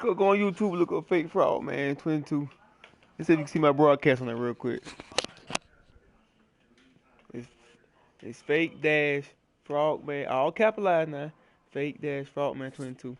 Go on YouTube, look up Fake Frog, man, 22. Let's see if you can see my broadcast on that real quick. It's Fake Dash Frogman, all capitalized now. Fake Dash Frogman 22.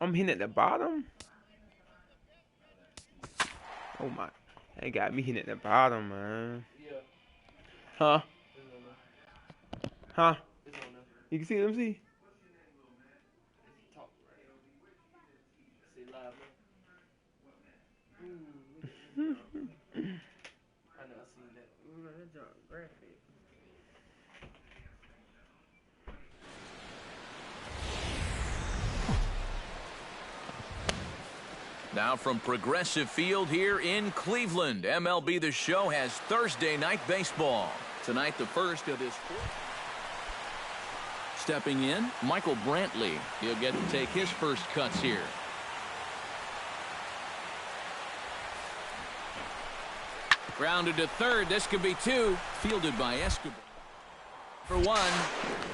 I'm hitting at the bottom. Oh my, they got me hitting at the bottom, man. Huh? Huh? You can see them, see? Now from Progressive Field here in Cleveland, MLB The Show has Thursday night baseball. Tonight, the first of this fourth. Stepping in, Michael Brantley. He'll get to take his first cuts here. Grounded to third. This could be two. Fielded by Escobar. For one,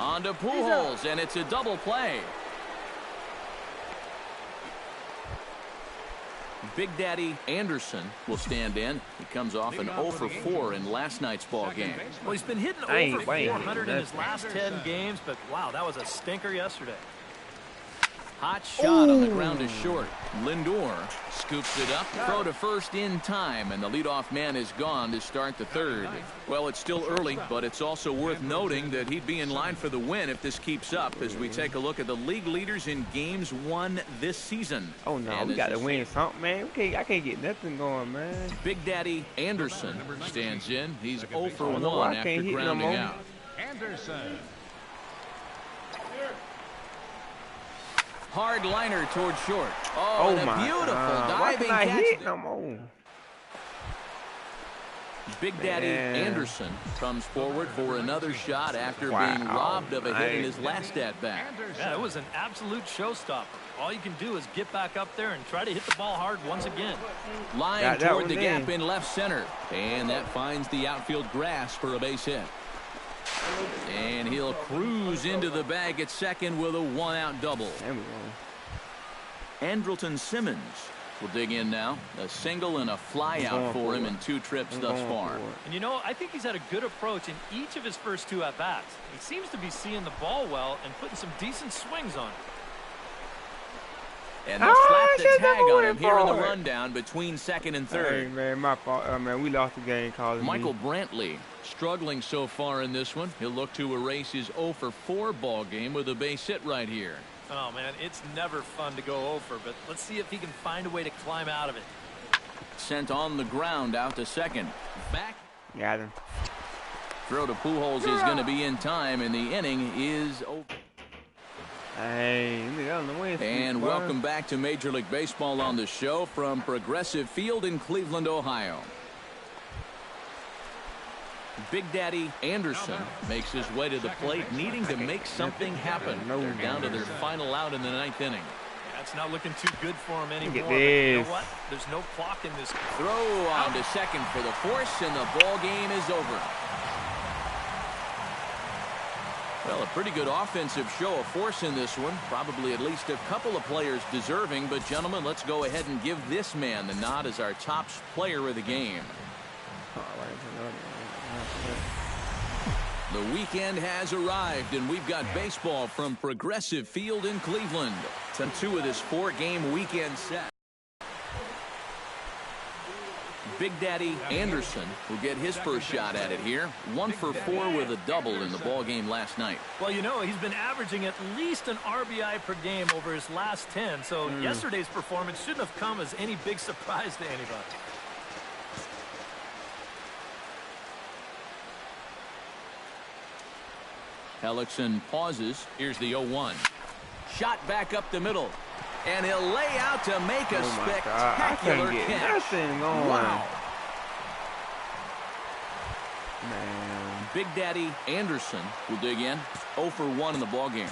on to Pujols, and it's a double play. Big Daddy Anderson will stand in. He comes off an 0 for 4 in last night's ball game. Well, he's been hitting over 400 in his last 10 games, but wow, that was a stinker yesterday. Hot shot on the ground is short. Lindor scoops it up. Throw to first in time, and the leadoff man is gone to start the third. Well, it's still early, but it's also worth noting that he'd be in line for the win if this keeps up as we take a look at the league leaders in games won this season. Oh, no, we got to win something, man. I can't get nothing going, man. Big Daddy Anderson stands in. He's 0 for 1 after grounding out. Anderson. Hard liner toward short. Oh, and a beautiful diving catch. Hit no more? Big Daddy Anderson comes forward for another shot after being robbed of a hit in his last at-bat. Yeah, it was an absolute showstopper. All you can do is get back up there and try to hit the ball hard once again. Line toward the gap in left center. And that finds the outfield grass for a base hit. And he'll cruise into the bag at second with a one-out double. Andrelton Simmons will dig in now. A single and a fly out for him in 2 trips thus far. And you know, I think he's had a good approach in each of his first 2 at-bats. He seems to be seeing the ball well and putting some decent swings on it. And they'll slap the tag on him here in the rundown between second and third. Hey, man, my fault. Man, we lost the game. Michael Brantley struggling so far in this one. He'll look to erase his 0 for 4 ball game with a base hit right here. Oh, man, it's never fun to go over, but let's see if he can find a way to climb out of it. Sent on the ground out to second. Back. Got him. Throw to Pujols is going to be in time, and the inning is over. Hey, and welcome back to Major League Baseball on the show from Progressive Field in Cleveland, Ohio. Big Daddy Anderson makes his way to the plate, needing to make something happen. They're down to their final out in the 9th inning. That's not looking too good for him anymore. You know what? There's no clock in this. Throw on to second for the force, and the ball game is over. Well, a pretty good offensive show of force in this one. Probably at least a couple of players deserving. But, gentlemen, let's go ahead and give this man the nod as our top player of the game. The weekend has arrived, and we've got baseball from Progressive Field in Cleveland. It's 2 of this 4-game weekend set. Big Daddy Anderson will get his first shot at it here. 1 for 4 with a double in the ball game last night. Well, you know, he's been averaging at least an RBI per game over his last 10. So yesterday's performance shouldn't have come as any big surprise to anybody. Hellickson pauses. Here's the 0-1. Shot back up the middle. And he'll lay out to make a spectacular catch. Wow. Man. Big Daddy Anderson will dig in. 0 for 1 in the ballgame.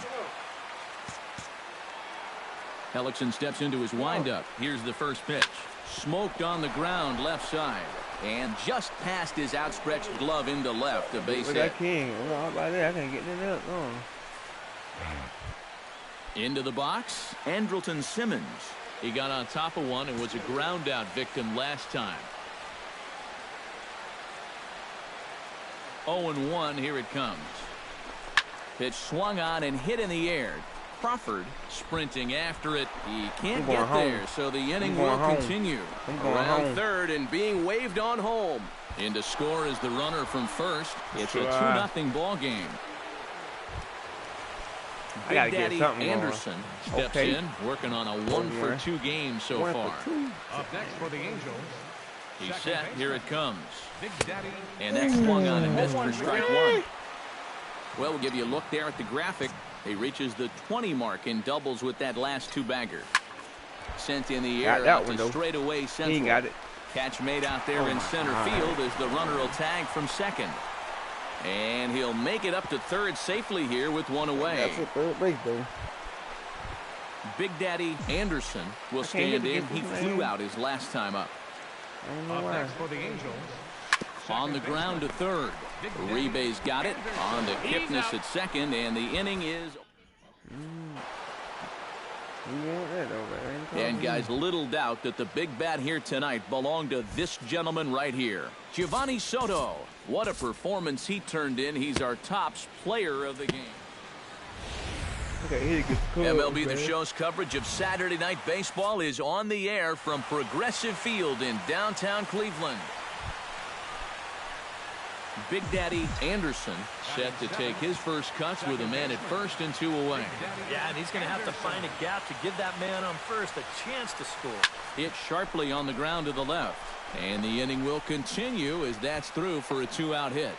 Hellickson steps into his windup. Here's the first pitch. Smoked on the ground left side. And just past his outstretched glove into left. A base hit. I can't get it up. Into the box, Andrelton Simmons. He got on top of one and was a ground out victim last time. 0-1, here it comes. Pitch swung on and hit in the air. Crawford sprinting after it. He can't get there, so the inning will continue. Around third and being waved on home. In to score is the runner from first. It's a 2-0 ball game. Big Daddy Anderson steps in, working on a 1 for 2 game so far. Up next for the Angels. He's set. Here it comes. And that swung on and missed for strike 1. Well, we'll give you a look there at the graphic. He reaches the 20 mark in doubles with that last 2-bagger. Sent in the air out to straightaway central. He got it. Catch made out there in center field as the runner will tag from second. And he'll make it up to third safely here with one away. That's a third base, though. Big Daddy Anderson will stand in. He flew out his last time up. Up next for the Angels. On the ground to third. Uribe's got it. On to Kipnis at second, and the inning is. And guys, little doubt that the big bat here tonight belonged to this gentleman right here, Giovanni Soto. What a performance he turned in. He's our top player of the game. MLB The Show's coverage of Saturday Night Baseball is on the air from Progressive Field in downtown Cleveland. Big Daddy Anderson set to take his first cuts with a man at first and 2 away. Yeah, and he's going to have to find a gap to give that man on first a chance to score. Hit sharply on the ground to the left. And the inning will continue as that's through for a 2-out hit.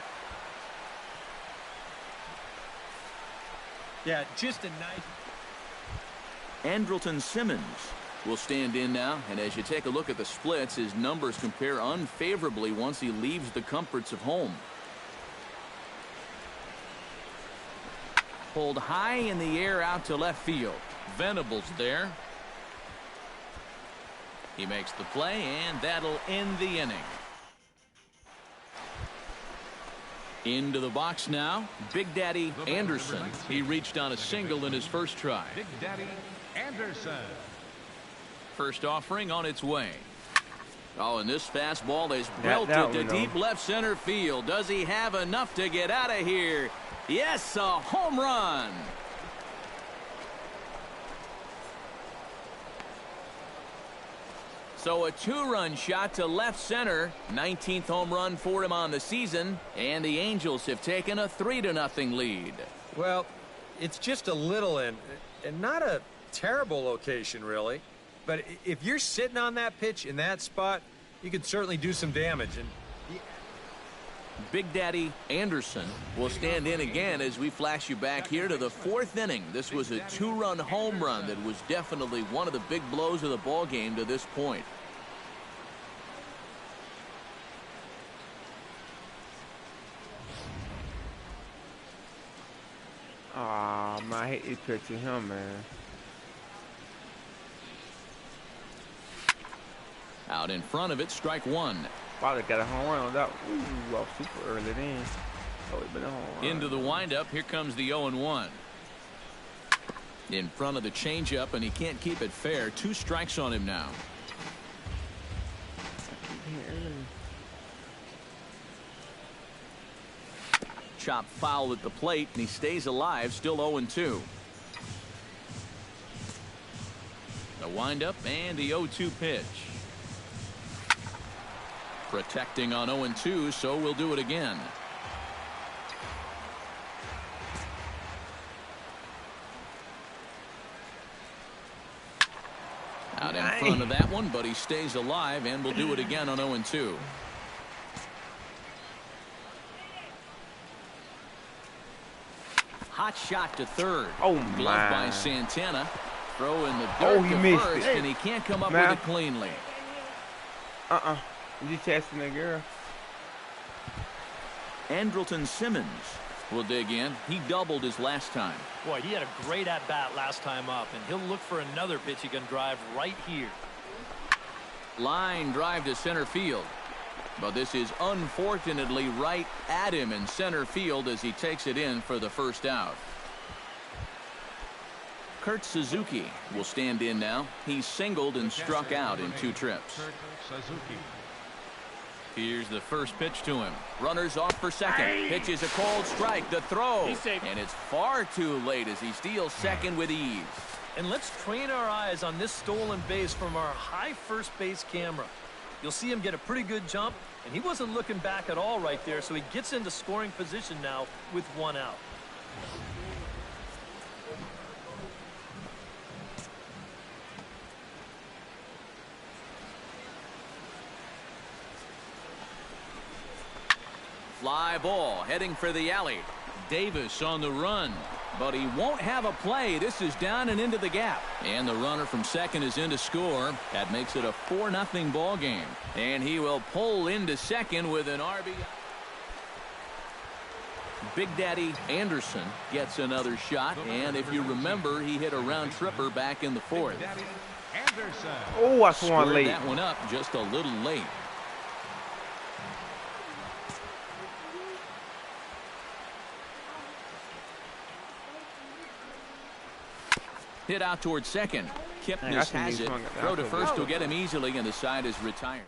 Yeah, just a nice. Andrelton Simmons will stand in now, and as you take a look at the splits, his numbers compare unfavorably once he leaves the comforts of home. Pulled high in the air out to left field. Venables there. He makes the play, and that'll end the inning. Into the box now, Big Daddy Anderson. He reached on a single in his first try. Big Daddy Anderson. First offering on its way. Oh, and this fastball is belted to deep left center field. Does he have enough to get out of here? Yes, a home run. So a 2-run shot to left center. 19th home run for him on the season. And the Angels have taken a 3-0 lead. Well, it's just a little and not a terrible location, really. But if you're sitting on that pitch in that spot, you could certainly do some damage. And Big Daddy Anderson will stand in again as we flash you back here to the 4th inning. This was a 2-run home run that was definitely one of the big blows of the ball game to this point. Ah, man, I hate this pitch to him, man. Out in front of it, strike 1. Probably got a home run on that. Ooh, well, super early then. Oh, it been a home run. Into the windup, here comes the 0-1. In front of the changeup, and he can't keep it fair. 2 strikes on him now. Chop foul at the plate, and he stays alive, still 0-2. The windup and the 0-2 pitch. Protecting on 0-2, so we'll do it again. Out in front of that one, but he stays alive, and we'll do it again on 0-2. Hot shot to third. Oh, Glove by my. Santana. Throw in the dirt Oh, he to missed first, it. and he can't come up Man. with it cleanly. You just chasing that girl. Andrelton Simmons will dig in. He doubled his last time. Boy, he had a great at-bat last time up, and he'll look for another pitch he can drive right here. Line drive to center field. But this is unfortunately right at him in center field as he takes it in for the first out. Kurt Suzuki will stand in now. He's singled and struck out in 2 trips. Kurt Suzuki. Here's the first pitch to him. Runners off for second. Pitch is a cold strike. The throw. And it's far too late as he steals second with ease. And let's train our eyes on this stolen base from our high first base camera. You'll see him get a pretty good jump, and he wasn't looking back at all right there, so he gets into scoring position now with 1 out. Fly ball heading for the alley. Davis on the run, but he won't have a play. This is down and into the gap, and the runner from second is in to score. That makes it a 4-0 ball game, and he will pull into second with an RBI. Big Daddy Anderson gets another shot, and if you remember, he hit a round tripper back in the 4th. Daddy Anderson. Oh, I swung Squared late. that one up just a little late. Hit out towards second. Kipnis has it. Throw to first will get him easily, and the side is retired.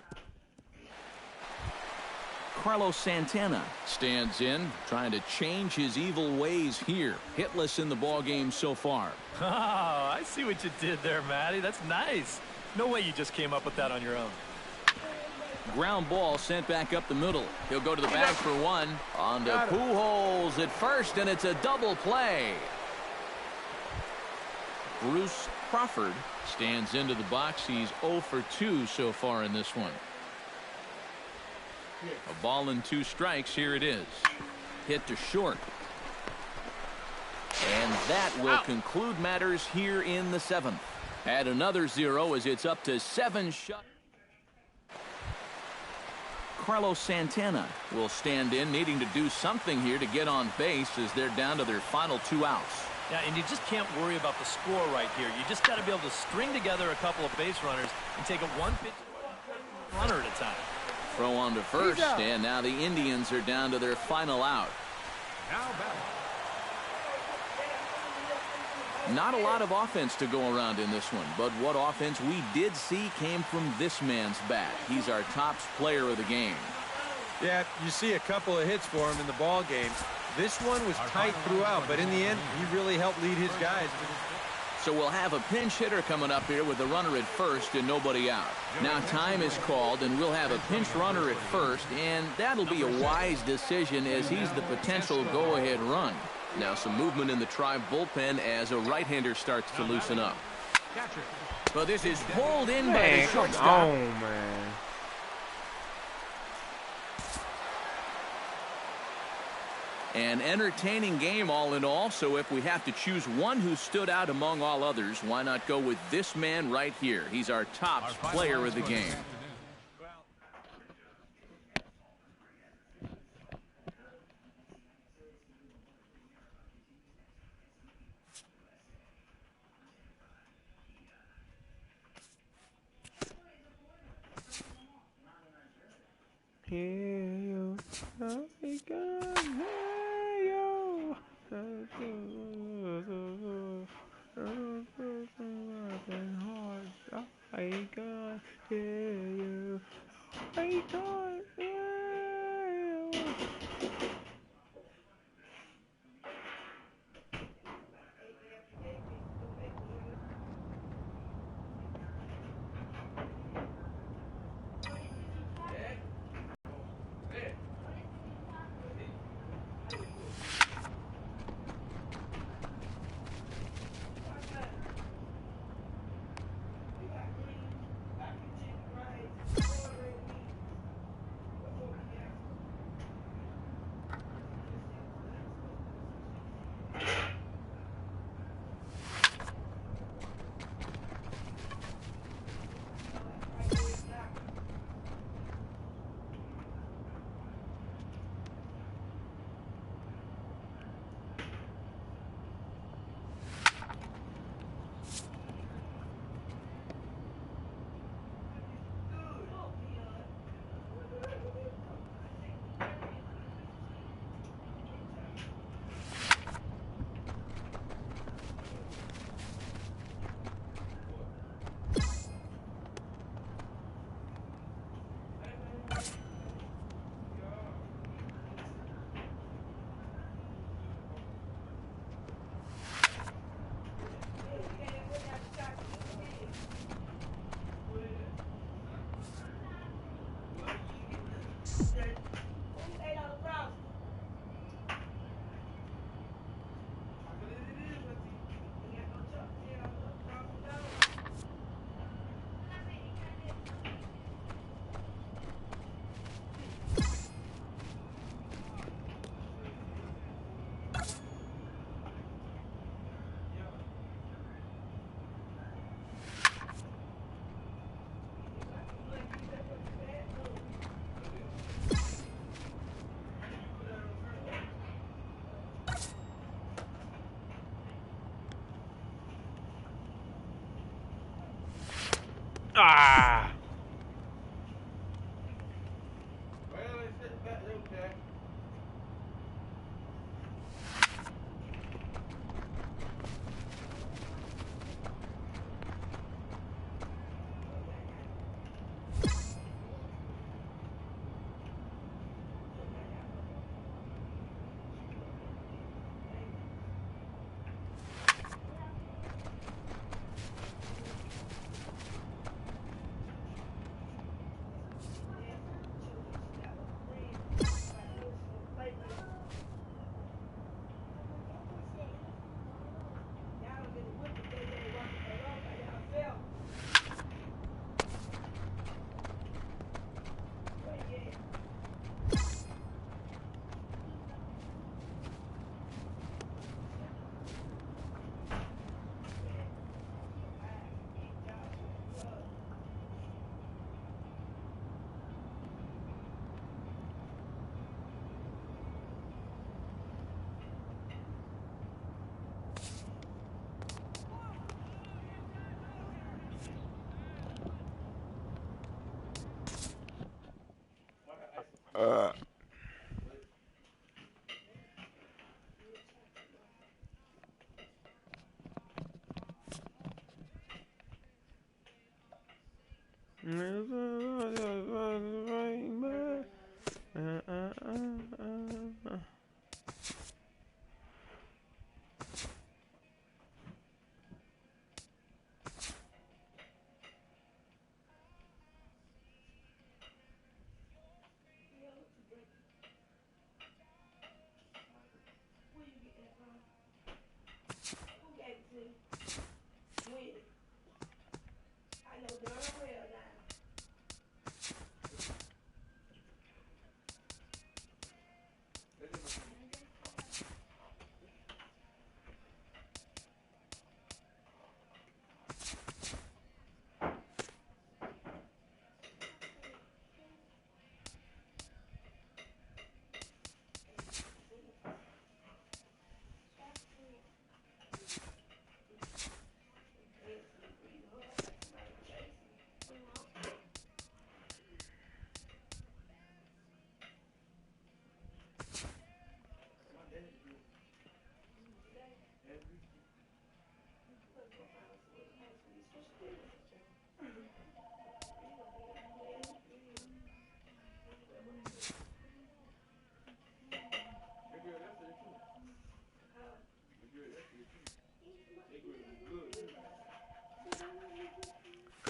Carlos Santana stands in, trying to change his evil ways here. Hitless in the ball game so far. Oh, I see what you did there, Matty. That's nice. No way you just came up with that on your own. Ground ball sent back up the middle. He'll go to the bag for one. On to Pujols at first, and it's a double play. Bruce Crawford stands into the box. He's 0 for 2 so far in this one. A ball and 2 strikes. Here it is. Hit to short. And that will conclude matters here in the 7th. Add another 0 as it's up to 7 shut. Carlos Santana will stand in, needing to do something here to get on base as they're down to their final 2 outs. Yeah, and you just can't worry about the score right here. You just got to be able to string together a couple of base runners and take it 1 pitch runner at a time. Throw on to first, and now the Indians are down to their final out. Now batting. Not a lot of offense to go around in this one, but what offense we did see came from this man's bat. He's our top player of the game. Yeah, you see a couple of hits for him in the ball game. This one was tight throughout, but in the end, he really helped lead his guys. So we'll have a pinch hitter coming up here with a runner at first and nobody out. Now time is called, and we'll have a pinch runner at first, and that'll be a wise decision as he's the potential go-ahead run. Now some movement in the Tribe bullpen as a right-hander starts to loosen up. But this is pulled in by the shortstop. Oh, man. An entertaining game all in all, so if we have to choose one who stood out among all others, why not go with this man right here? He's our top player of the game. Hey, yo. Oh, my God. Hey, yo. Oh, my God. Hey, yo. Oh, my God. Hey, yo.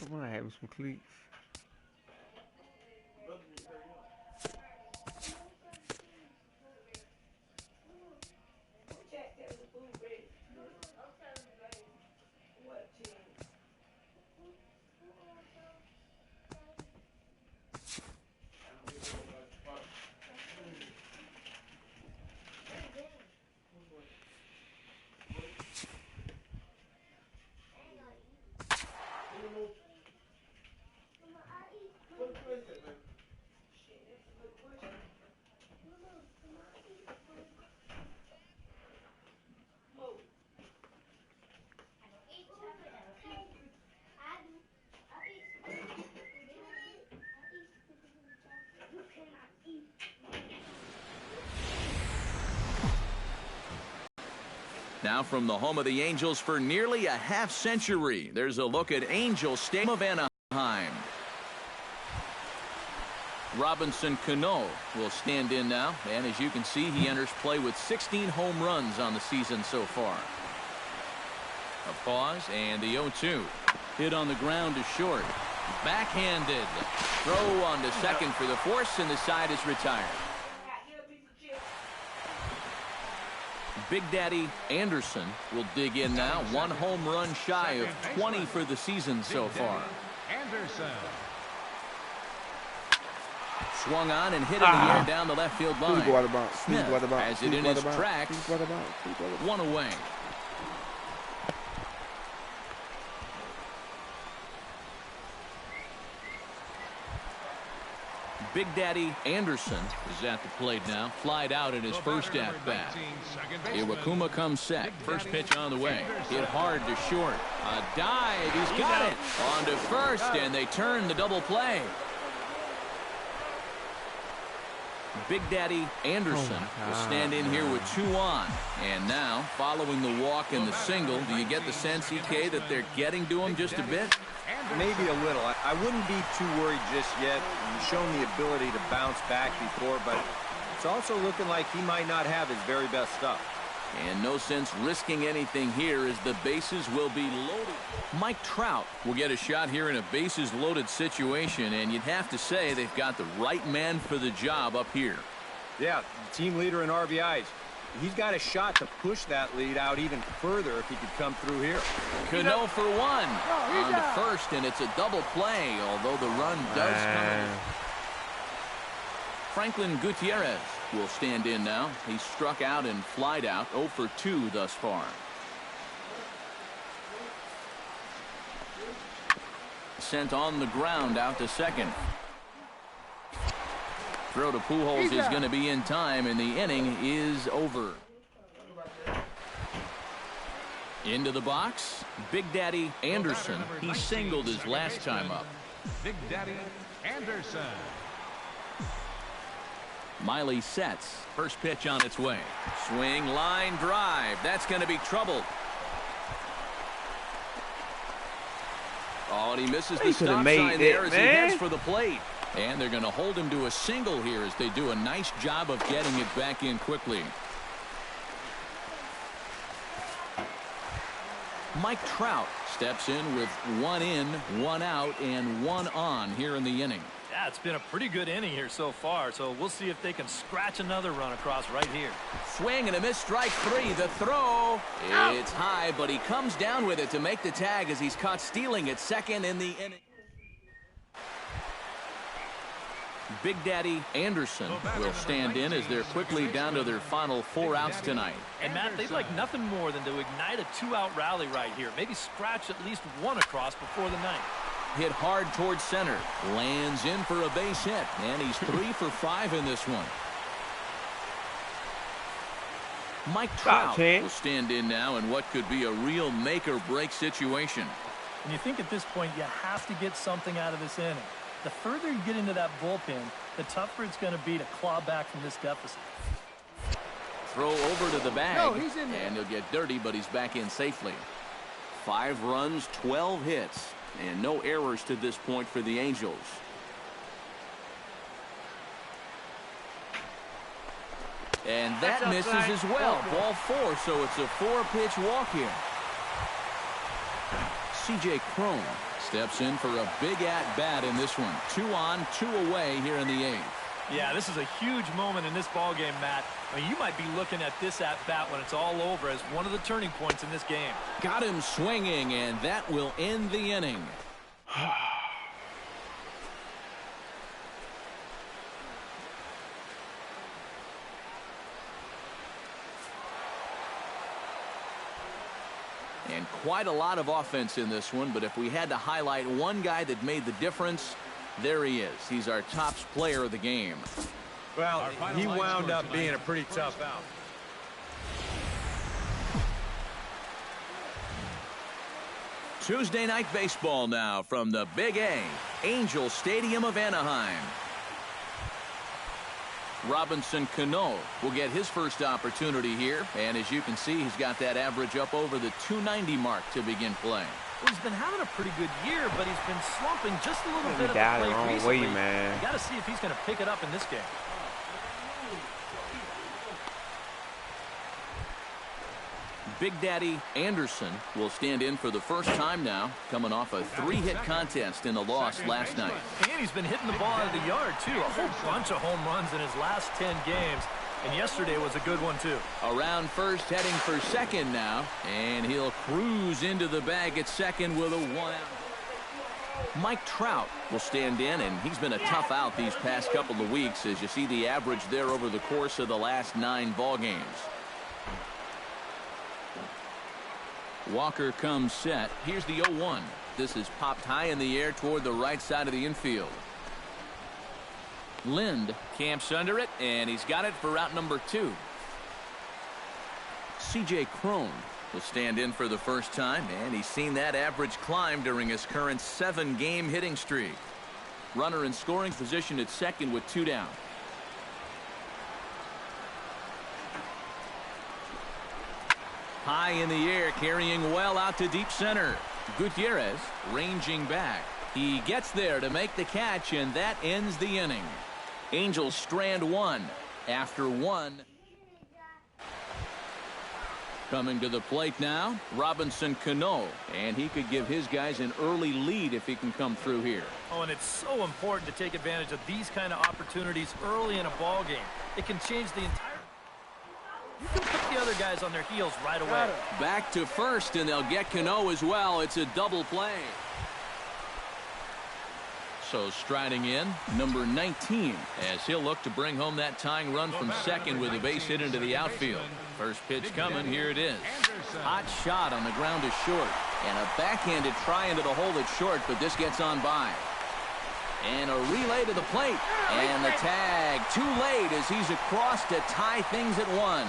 Come on, having some cleats. Now from the home of the Angels for nearly a half-century, there's a look at Angel Stadium of Anaheim. Robinson Cano will stand in now, and as you can see, he enters play with 16 home runs on the season so far. A pause, and the 0-2. Hit on the ground to short. Backhanded. Throw on to second for the force, and the side is retired. Big Daddy Anderson will dig in now. One home run shy of 20 for the season so far. Anderson. Swung on and hit in the air down the left field line. Smith has it in his tracks. 1 away. Big Daddy Anderson is at the plate now. Flied out in his first at-bat. Iwakuma comes set. First pitch on the way. Hit hard to short. A dive. He's got it. On to first, and they turn the double play. Big Daddy Anderson will stand in here with 2 on. And now, following the walk and the single, do you get the sense, EK, that they're getting to him just a bit? Maybe a little. I wouldn't be too worried just yet. He's shown the ability to bounce back before, but it's also looking like he might not have his very best stuff. And no sense risking anything here as the bases will be loaded. Mike Trout will get a shot here in a bases loaded situation, and you'd have to say they've got the right man for the job up here. Yeah, team leader in RBIs. He's got a shot to push that lead out even further if he could come through here. Cano for 1 on to first, and it's a double play, although the run does come in. Franklin Gutierrez will stand in now. He struck out and flied out, 0 for 2 thus far. Sent on the ground out to second. Throw to Pujols is going to be in time, and the inning is over. Into the box, Big Daddy Anderson. He singled his last time up. Big Daddy Anderson. Miley sets. First pitch on its way. Swing, line drive. That's going to be trouble. Oh, and he misses the stop sign there as he heads for the plate. And they're going to hold him to a single here as they do a nice job of getting it back in quickly. Mike Trout steps in with 1 in, 1 out, and 1 on here in the inning. Yeah, it's been a pretty good inning here so far, so we'll see if they can scratch another run across right here. Swing and a miss, strike 3. The throw, it's high, but he comes down with it to make the tag as he's caught stealing at second in the inning. Big Daddy Anderson will stand in as they're quickly down to their final 4 outs tonight. And Matt, they'd like nothing more than to ignite a 2-out rally right here. Maybe scratch at least 1 across before the ninth. Hit hard towards center. Lands in for a base hit. And he's 3 for 5 in this one. Mike Trout will stand in now in what could be a real make-or-break situation. And you think at this point you have to get something out of this inning. The further you get into that bullpen, the tougher it's going to be to claw back from this deficit. Throw over to the bag, and he'll get dirty, but he's back in safely. 5 runs, 12 hits, and no errors to this point for the Angels. And that misses as well. Ball 4, so it's a 4-pitch walk here. C.J. Cron steps in for a big at-bat in this one. 2 on, 2 away here in the 8th. Yeah, this is a huge moment in this ballgame, Matt. I mean, you might be looking at this at-bat when it's all over as one of the turning points in this game. Got him swinging, and that will end the inning. And quite a lot of offense in this one, but if we had to highlight one guy that made the difference, there he is. He's our top player of the game. Well, he wound up being a pretty tough out. Tuesday night baseball now from the Big A, Angel Stadium of Anaheim. Robinson Cano will get his first opportunity here, and as you can see, he's got that average up over the 290 mark to begin play. Well, he's been having a pretty good year, but he's been slumping just a little bit at the plate recently. You got to see if he's going to pick it up in this game. Big Daddy Anderson will stand in for the first time now, coming off a 3-hit contest in a loss last night. And he's been hitting the ball out of the yard, too. A whole bunch of home runs in his last 10 games. And yesterday was a good one, too. Around first, heading for second now. And he'll cruise into the bag at second with a 1-out. Mike Trout will stand in, and he's been a tough out these past couple of weeks, as you see the average there over the course of the last 9 ball games. Walker comes set. Here's the 0-1. This is popped high in the air toward the right side of the infield. Lind camps under it, and he's got it for route number 2. C.J. Cron will stand in for the first time, and he's seen that average climb during his current 7-game hitting streak. Runner in scoring position at second with 2 down. High in the air, carrying well out to deep center. Gutierrez ranging back. He gets there to make the catch, and that ends the inning. Angels strand one after one. Coming to the plate now, Robinson Cano, and he could give his guys an early lead if he can come through here. Oh, and it's so important to take advantage of these kind of opportunities early in a ball game. It can change the entire... You can put the other guys on their heels right away. Back to first, and they'll get Cano as well. It's a double play. So striding in, number 19, as he'll look to bring home that tying run from second with a base hit into the outfield. First pitch coming, here it is. Hot shot on the ground is short. And a backhanded try into the hole that's short, but this gets on by. And a relay to the plate. And the tag too late as he's across to tie things at one.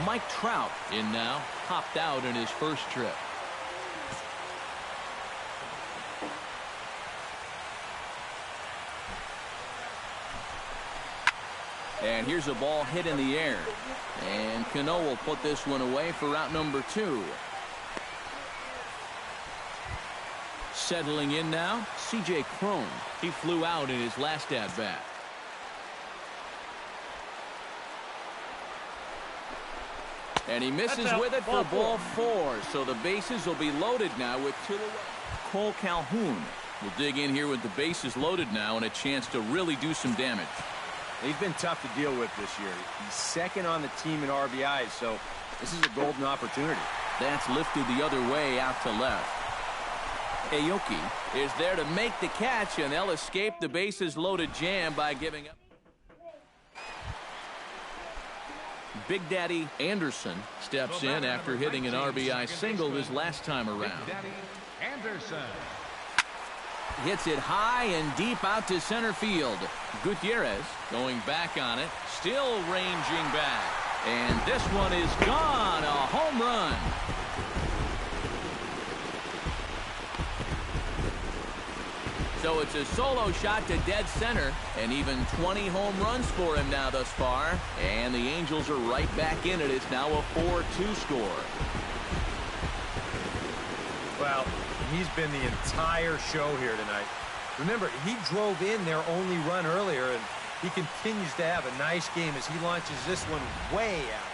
Mike Trout in now, popped out in his first trip. And here's a ball hit in the air. And Cano will put this one away for out number 2. Settling in now, C.J. Cron. He flew out in his last at-bat. And he misses with it for ball 4. So the bases will be loaded now with 2 away. Cole Calhoun will dig in here with the bases loaded now and a chance to really do some damage. He's been tough to deal with this year. He's second on the team in RBIs, so this is a golden opportunity. That's lifted the other way out to left. Aoki is there to make the catch, and they'll escape the bases loaded jam by giving up. Big Daddy Anderson steps in after hitting an RBI single his last time around. Big Daddy Anderson. Hits it high and deep out to center field. Gutierrez going back on it, still ranging back. And this one is gone, a home run. So it's a solo shot to dead center, and even 20 home runs for him now thus far. And the Angels are right back in it. It's now a 4-2 score. Well, he's been the entire show here tonight. Remember, he drove in their only run earlier, and he continues to have a nice game as he launches this one way out.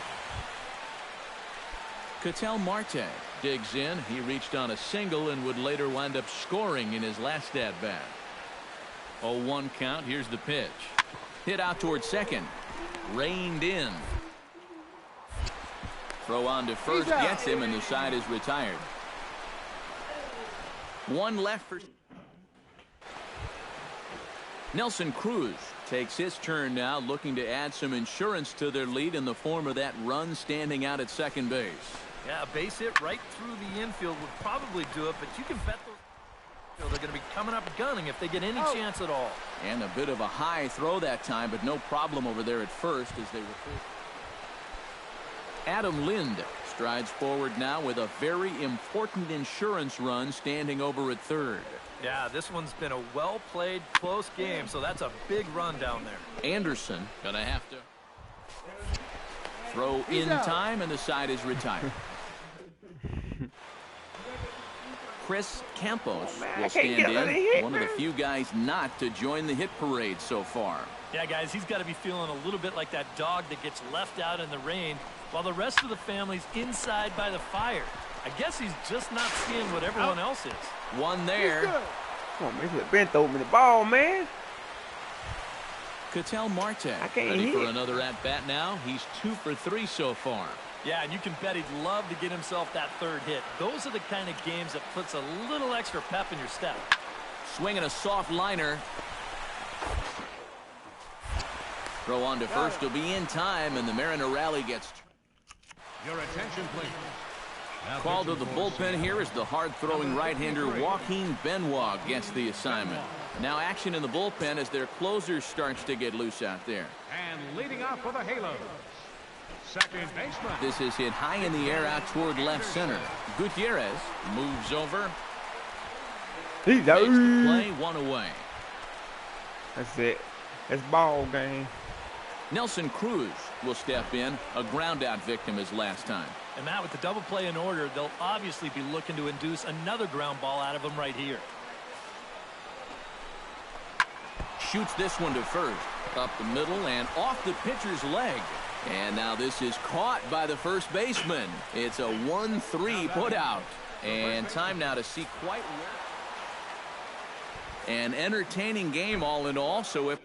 Ketel Marte digs in. He reached on a single and would later wind up scoring in his last at-bat. 0-1 count. Here's the pitch. Hit out towards second. Reined in. Throw on to first gets him, and the side is retired. One left for Nelson Cruz takes his turn now, looking to add some insurance to their lead in the form of that run standing out at second base. Yeah, a base hit right through the infield would probably do it, but you can bet they're going to be coming up gunning if they get any chance at all. And a bit of a high throw that time, but no problem over there at first as they were. Adam Lind strides forward now with a very important insurance run standing over at third. Yeah, this one's been a well-played, close game, so that's a big run down there. Anderson gonna have to throw in time, and the side is retired. Chris Campos will stand in, one of the few guys not to join the hit parade so far. Yeah, guys, he's got to be feeling a little bit like that dog that gets left out in the rain while the rest of the family's inside by the fire. I guess he's just not seeing what everyone else is. One there. Come on, man. Ben throw me the ball, man. Ketel Marte ready for another at-bat now. He's 2 for 3 so far. Yeah, and you can bet he'd love to get himself that third hit. Those are the kind of games that puts a little extra pep in your step. Swinging a soft liner. Throw on to first will be in time, and the Mariner rally gets. Your attention, please. Called to the bullpen here as the hard-throwing right-hander Joaquin Benoit gets the assignment. Now action in the bullpen as their closer starts to get loose out there. And leading off for the Halos, second baseman. This is hit high in the air out toward left center. Gutierrez moves over. He's Makes the play, one away. That's it. It's ball game. Nelson Cruz will step in. A ground out victim his last time. And Matt, with the double play in order, they'll obviously be looking to induce another ground ball out of him right here. Shoots this one to first. Up the middle and off the pitcher's leg. And now this is caught by the first baseman. It's a 1-3 put out. And time now to see quite well. An entertaining game all in all. So if